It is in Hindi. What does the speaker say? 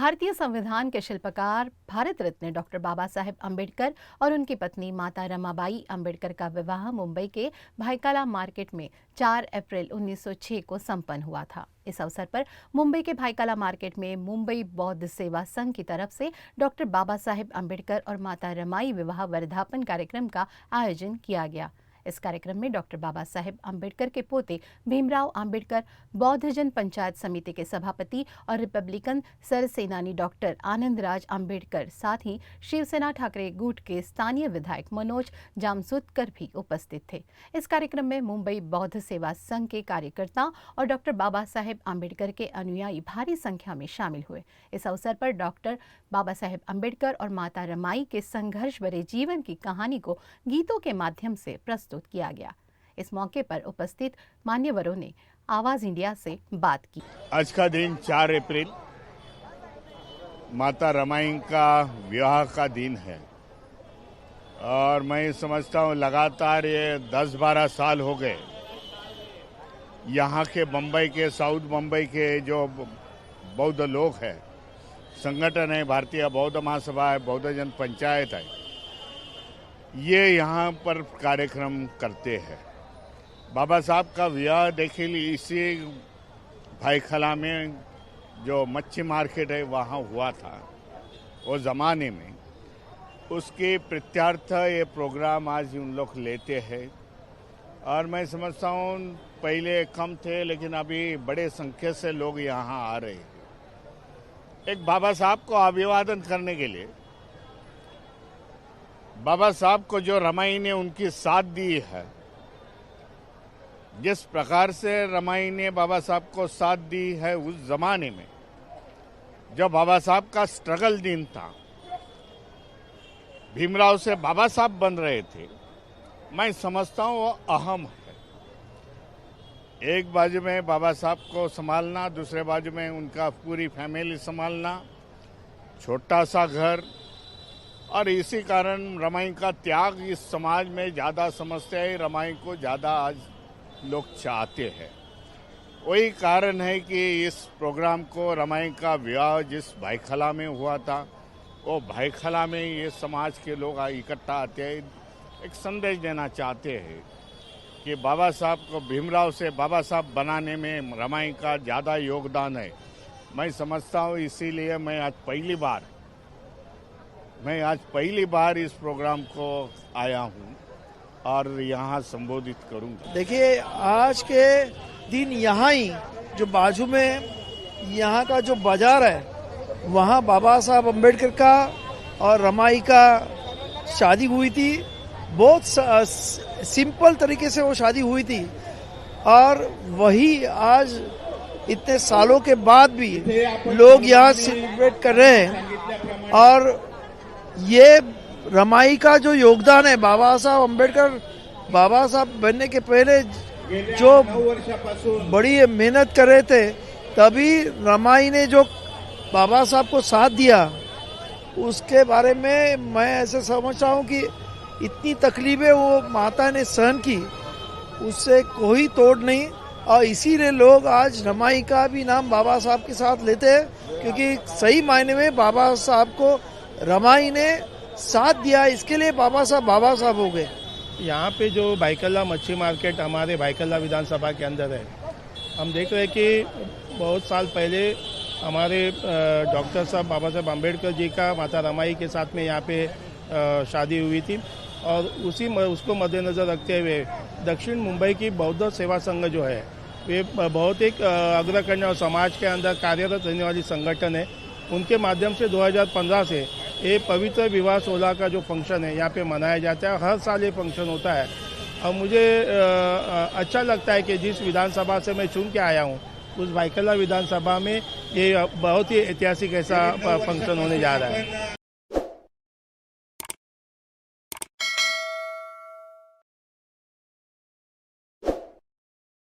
भारतीय संविधान के शिल्पकार भारत रत्न डॉक्टर बाबा साहेब अम्बेडकर और उनकी पत्नी माता रमाबाई अम्बेडकर का विवाह मुंबई के भायखला मार्केट में 4 अप्रैल 1906 को संपन्न हुआ था। इस अवसर पर मुंबई के भायखला मार्केट में मुंबई बौद्ध सेवा संघ की तरफ से डॉक्टर बाबा साहेब अम्बेडकर और माता रमाई विवाह वर्धापन कार्यक्रम का आयोजन किया गया। इस कार्यक्रम में डॉक्टर बाबा साहेब अम्बेडकर के पोते भीमराव अम्बेडकर, बौद्धजन पंचायत समिति के सभापति और रिपब्लिकन सरसेनानी डॉक्टर आनंदराज अम्बेडकर, साथ ही शिवसेना ठाकरे गुट के स्थानीय विधायक मनोज जामसुदकर भी उपस्थित थे। इस कार्यक्रम में मुंबई बौद्ध सेवा संघ के कार्यकर्ता और डॉक्टर बाबा साहेब अम्बेडकर के अनुयायी भारी संख्या में शामिल हुए। इस अवसर पर डॉक्टर बाबा साहेब अम्बेडकर और माता रमाई के संघर्ष भरे जीवन की कहानी को गीतों के माध्यम से प्रस्तुत किया गया। इस मौके पर उपस्थित मान्यवरों ने आवाज इंडिया से बात की। आज का दिन 4 अप्रैल माता रमाई का विवाह का दिन है और मैं समझता हूँ लगातार ये 10-12 साल हो गए। यहाँ के बम्बई के, साउथ मुंबई के जो बौद्ध लोग हैं, संगठन है, भारतीय बौद्ध महासभा है, बौद्ध जन पंचायत है, ये यहाँ पर कार्यक्रम करते हैं। बाबा साहब का विवाह देखे लिए इसी भायखला में जो मच्छी मार्केट है वहाँ हुआ था वो ज़माने में। उसके प्रत्यार्थ ये प्रोग्राम आज उन लोग लेते हैं और मैं समझता हूँ पहले कम थे लेकिन अभी बड़े संख्या से लोग यहाँ आ रहे हैं एक बाबा साहब को अभिवादन करने के लिए। बाबा साहब को जो रमाई ने उनकी साथ दी है, जिस प्रकार से रमाई ने बाबा साहब को साथ दी है उस जमाने में जब बाबा साहब का स्ट्रगल दिन था, भीमराव से बाबा साहब बन रहे थे, मैं समझता हूँ वो अहम है। एक बाजू में बाबा साहब को संभालना, दूसरे बाजू में उनका पूरी फैमिली संभालना, छोटा सा घर, और इसी कारण रमाई का त्याग इस समाज में ज़्यादा समझते हैं। रमाई को ज़्यादा आज लोग चाहते हैं। वही कारण है कि इस प्रोग्राम को रमाई का विवाह जिस भायखला में हुआ था, वो भायखला में ये समाज के लोग इकट्ठा आते हैं, एक संदेश देना चाहते हैं कि बाबा साहब को भीमराव से बाबा साहब बनाने में रमाई का ज़्यादा योगदान है। मैं समझता हूँ इसीलिए मैं आज पहली बार इस प्रोग्राम को आया हूँ और यहाँ संबोधित करूँगा। देखिए, आज के दिन यहाँ ही जो बाजू में यहाँ का जो बाजार है, वहाँ बाबा साहब अम्बेडकर का और रमाई का शादी हुई थी। बहुत सिंपल तरीके से वो शादी हुई थी और वही आज इतने सालों के बाद भी लोग यहाँ सेलिब्रेट कर रहे हैं। और ये रमाई का जो योगदान है, बाबा साहब अम्बेडकर बाबा साहब बनने के पहले जो बड़ी मेहनत कर रहे थे, तभी रमाई ने जो बाबा साहब को साथ दिया, उसके बारे में मैं ऐसे समझता हूँ कि इतनी तकलीफें वो माता ने सहन की, उससे कोई तोड़ नहीं। और इसीलिए लोग आज रमाई का भी नाम बाबा साहब के साथ लेते हैं, क्योंकि सही मायने में बाबा साहब को रमाई ने साथ दिया, इसके लिए बाबा साहब हो गए। यहाँ पे जो भायखला मच्छी मार्केट हमारे भायखला विधानसभा के अंदर है, हम देख रहे हैं कि बहुत साल पहले हमारे डॉक्टर साहब बाबा साहब अम्बेडकर जी का माता रमाई के साथ में यहाँ पे शादी हुई थी और उसको मद्देनज़र रखते हुए दक्षिण मुंबई की बौद्ध सेवा संघ जो है, वे बहुत एक अग्रगण्य और समाज के अंदर कार्यरत रहने वाली संगठन है। उनके माध्यम से 2015 से ये पवित्र विवाह 16 का जो फंक्शन है यहाँ पे मनाया जाता है। हर साल ये फंक्शन होता है और मुझे अच्छा लगता है कि जिस विधानसभा से मैं चुन के आया हूँ, उस भायखला विधानसभा में ये बहुत ही ऐतिहासिक ऐसा फंक्शन होने जा रहा है।